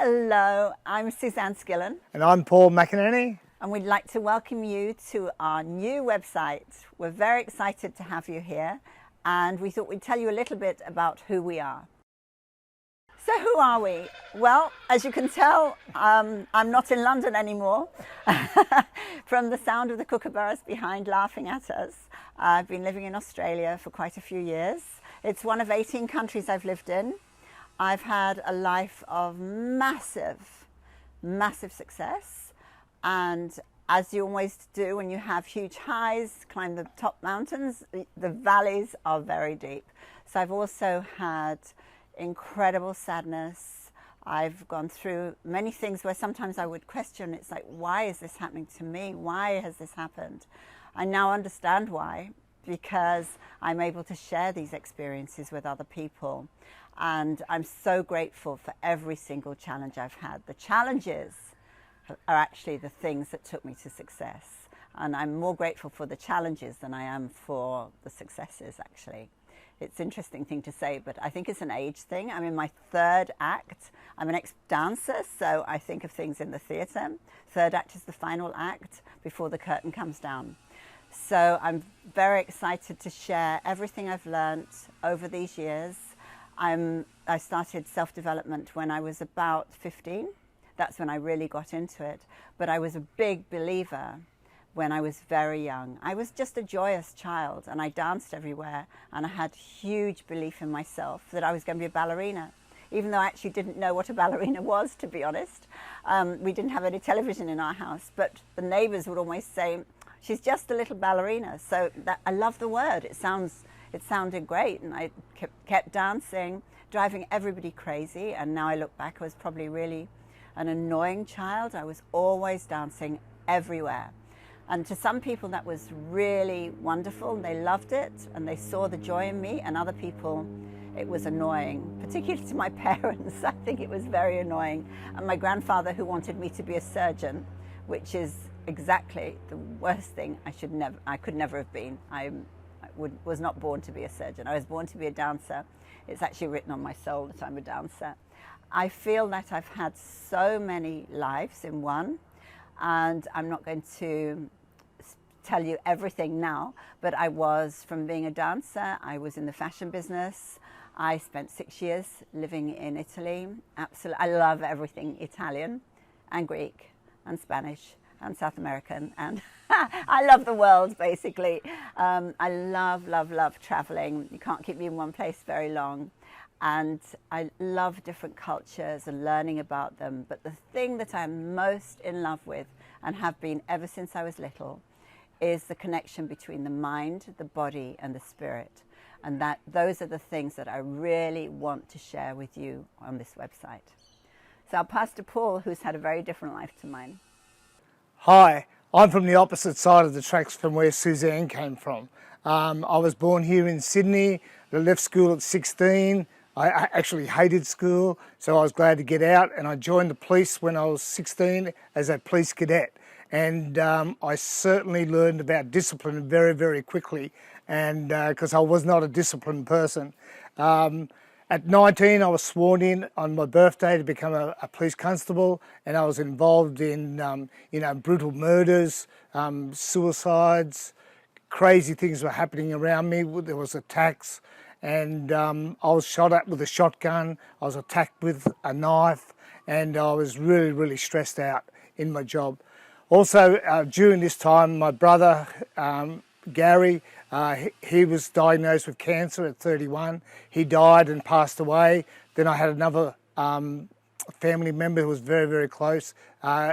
Hello, I'm Suzanne Skillen. And I'm Paul McAneny. And we'd like to welcome you to our new website. We're very excited to have you here, and we thought we'd tell you a little bit about who we are. So who are we? Well, as you can tell, I'm not in London anymore. From the sound of the kookaburras behind laughing at us. I've been living in Australia for quite a few years. It's one of 18 countries I've lived in. I've had a life of massive success. And as you always do when you have huge highs, climb the top mountains, the valleys are very deep. So I've also had incredible sadness. I've gone through many things where sometimes I would question, it's like, why is this happening to me? Why has this happened? I now understand why, because I'm able to share these experiences with other people. And I'm so grateful for every single challenge I've had. The challenges are actually the things that took me to success. And I'm more grateful for the challenges than I am for the successes, actually. It's an interesting thing to say, but I think it's an age thing. I'm in my third act. I'm an ex-dancer, so I think of things in the theatre. Third act is the final act before the curtain comes down. So I'm very excited to share everything I've learned over these years. I started self-development when I was about 15. That's when I really got into it. But I was a big believer when I was very young. I was just a joyous child, and I danced everywhere, and I had huge belief in myself that I was going to be a ballerina, even though I actually didn't know what a ballerina was, to be honest. We didn't have any television in our house, but the neighbors would always say, she's just a little ballerina. So I love the word. It sounded great, and I kept dancing, driving everybody crazy. And now I look back, I was probably really an annoying child. I was always dancing everywhere. And to some people that was really wonderful, and they loved it, and they saw the joy in me, and other people it was annoying, particularly to my parents. I think it was very annoying. And my grandfather, who wanted me to be a surgeon, which is exactly the worst thing I could never have been. I was not born to be a surgeon. I was born to be a dancer. It's actually written on my soul that I'm a dancer. I feel that I've had so many lives in one, and I'm not going to tell you everything now, but from being a dancer, I was in the fashion business. I spent 6 years living in Italy. Absolutely, I love everything Italian and Greek and Spanish and South American, and I love the world, basically. I love traveling. You can't keep me in one place very long. And I love different cultures and learning about them. But the thing that I'm most in love with, and have been ever since I was little, is the connection between the mind, the body, and the spirit. And those are the things that I really want to share with you on this website. So I'll pass to Paul, who's had a very different life to mine. Hi, I'm from the opposite side of the tracks from where Suzanne came from. I was born here in Sydney. I left school at 16. I actually hated school, so I was glad to get out, and I joined the police when I was 16 as a police cadet. And I certainly learned about discipline very, very quickly, and because I was not a disciplined person. At 19, I was sworn in on my birthday to become a police constable, and I was involved in brutal murders, suicides, crazy things were happening around me. There was attacks, and I was shot at with a shotgun. I was attacked with a knife, and I was really, really stressed out in my job. Also, during this time, my brother, Gary, he was diagnosed with cancer at 31. He died and passed away. Then I had another family member who was very, very close.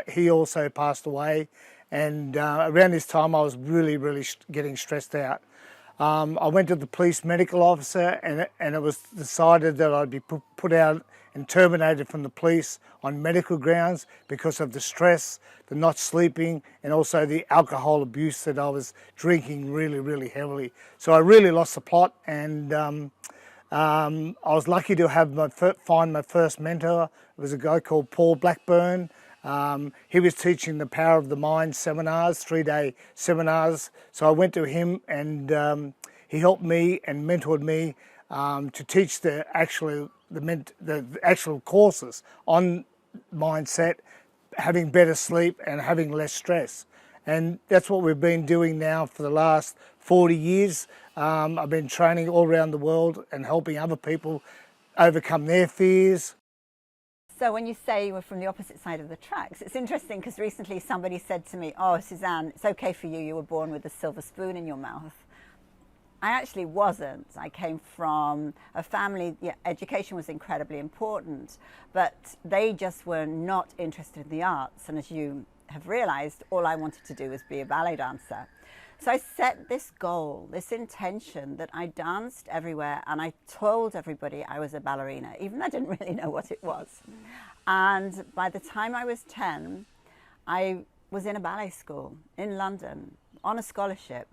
He also passed away. And around this time, I was really getting stressed out. I went to the police medical officer, and it was decided that I'd be put out and terminated from the police on medical grounds because of the stress, the not sleeping, and also the alcohol abuse that I was drinking really heavily. So I really lost the plot, and I was lucky to have find my first mentor. It was a guy called Paul Blackburn. He was teaching the Power of the Mind seminars, 3-day seminars. So I went to him, and he helped me and mentored me to teach the actual courses on mindset, having better sleep and having less stress. And that's what we've been doing now for the last 40 years. I've been training all around the world and helping other people overcome their fears. So when you say you were from the opposite side of the tracks, it's interesting because recently somebody said to me, "Oh, Suzanne, it's okay for you, you were born with a silver spoon in your mouth." I actually wasn't. I came from a family, education was incredibly important, but they just were not interested in the arts. And as you have realized, all I wanted to do was be a ballet dancer. So I set this goal, this intention that I danced everywhere, and I told everybody I was a ballerina, even though I didn't really know what it was. And by the time I was 10, I was in a ballet school in London on a scholarship.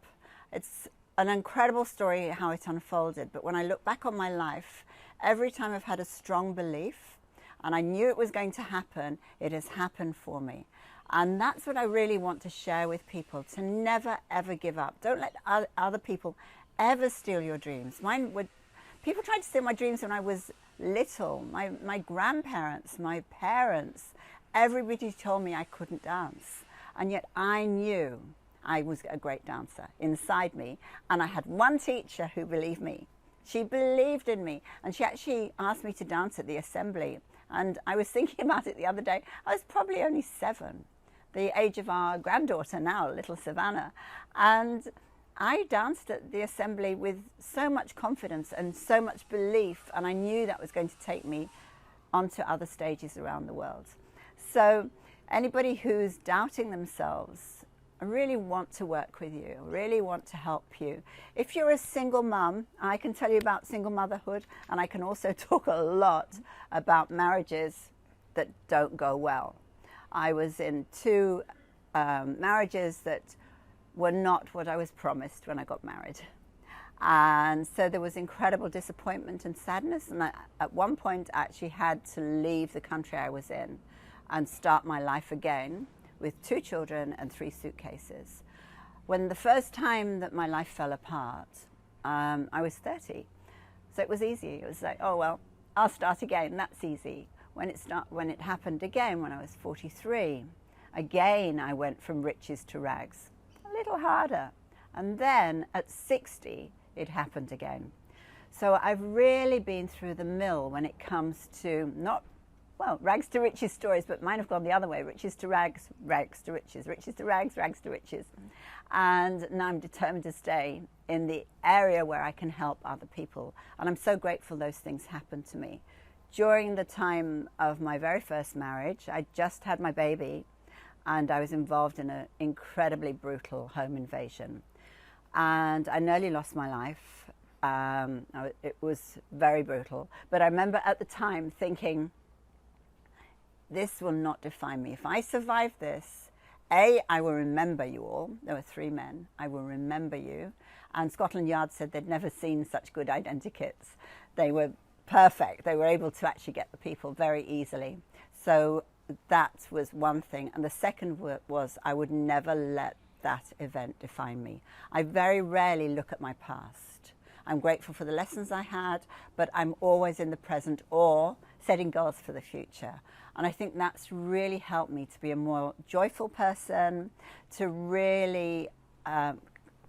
It's an incredible story how it unfolded, but when I look back on my life, every time I've had a strong belief and I knew it was going to happen, it has happened for me. And that's what I really want to share with people, to never ever give up. Don't let other people ever steal your dreams. People tried to steal my dreams when I was little. My grandparents, my parents, everybody told me I couldn't dance. And yet I knew I was a great dancer inside me. And I had one teacher who believed me. She believed in me. And she actually asked me to dance at the assembly. And I was thinking about it the other day. I was probably only 7, the age of our granddaughter now, little Savannah. And I danced at the assembly with so much confidence and so much belief. And I knew that was going to take me onto other stages around the world. So anybody who's doubting themselves, I really want to work with you, really want to help you. If you're a single mum, I can tell you about single motherhood, and I can also talk a lot about marriages that don't go well. I was in 2 marriages that were not what I was promised when I got married. And so there was incredible disappointment and sadness, and I, at one point, I actually had to leave the country I was in and start my life again, with 2 children and 3 suitcases. When the first time that my life fell apart, I was 30. So it was easy. It was like, oh, well, I'll start again. That's easy. When it happened again, when I was 43, again, I went from riches to rags. A little harder. And then at 60, it happened again. So I've really been through the mill when it comes to rags to riches stories, but mine have gone the other way. Riches to rags, rags to riches, riches to rags, rags to riches. And now I'm determined to stay in the area where I can help other people. And I'm so grateful those things happened to me. During the time of my very first marriage, I just had my baby, and I was involved in an incredibly brutal home invasion. And I nearly lost my life. It was very brutal. But I remember at the time thinking, this will not define me. If I survive this, I will remember you all. There were 3 men. I will remember you. And Scotland Yard said they'd never seen such good identikits. They were perfect. They were able to actually get the people very easily. So that was one thing. And the second was I would never let that event define me. I very rarely look at my past. I'm grateful for the lessons I had, but I'm always in the present or setting goals for the future. And I think that's really helped me to be a more joyful person, to really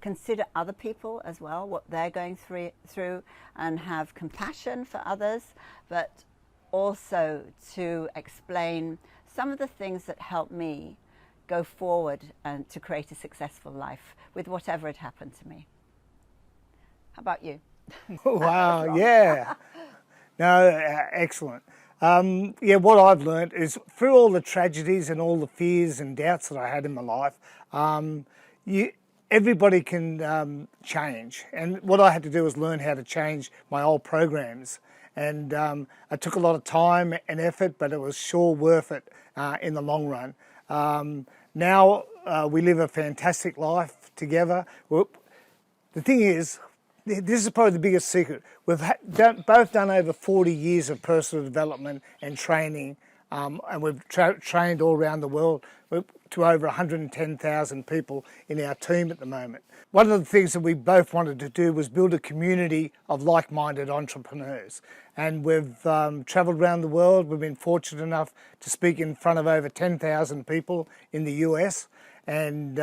consider other people as well, what they're going through, and have compassion for others, but also to explain some of the things that help me go forward and to create a successful life with whatever had happened to me. How about you? Wow, yeah. No, excellent. What I've learned is through all the tragedies and all the fears and doubts that I had in my life, everybody can change. And what I had to do was learn how to change my old programs. And it took a lot of time and effort, but it was sure worth it in the long run. Now we live a fantastic life together. The thing is, this is probably the biggest secret. We've both done over 40 years of personal development and training and we've trained all around the world to over 110,000 people in our team at the moment. One of the things that we both wanted to do was build a community of like-minded entrepreneurs, and we've travelled around the world. We've been fortunate enough to speak in front of over 10,000 people in the US, and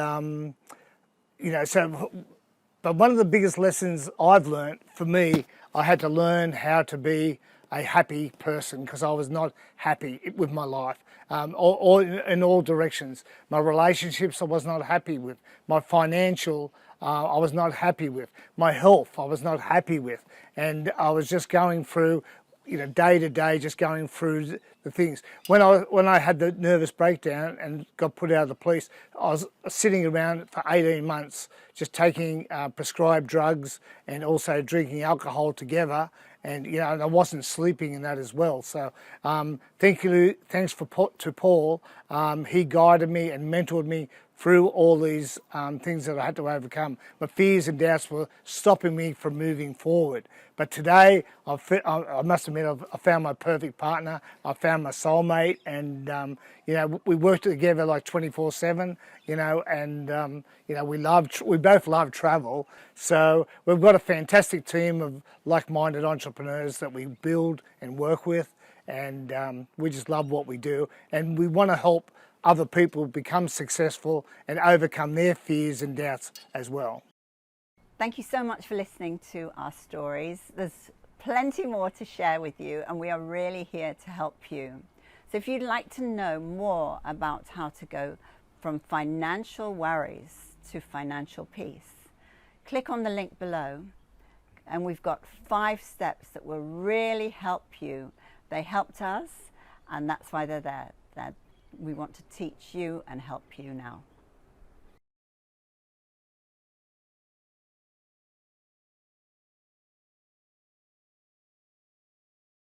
but one of the biggest lessons I've learned, for me, I had to learn how to be a happy person, because I was not happy with my life, or in all directions. My relationships I was not happy with. My financial I was not happy with. My health I was not happy with. And I was just going through, day to day, just going through the things. When I had the nervous breakdown and got put out of the police, I was sitting around for 18 months just taking prescribed drugs and also drinking alcohol together, and and I wasn't sleeping in that as well. So thanks to Paul. He guided me and mentored me through all these things that I had to overcome. My fears and doubts were stopping me from moving forward. But today, I must admit, I've found my perfect partner. I found my soulmate, and we work together like 24/7. And we both love travel. So we've got a fantastic team of like-minded entrepreneurs that we build and work with, and we just love what we do, and we want to help other people become successful and overcome their fears and doubts as well. Thank you so much for listening to our stories. There's plenty more to share with you, and we are really here to help you. So if you'd like to know more about how to go from financial worries to financial peace, click on the link below, and we've got 5 steps that will really help you. They helped us, and that's why they're there. We want to teach you and help you now.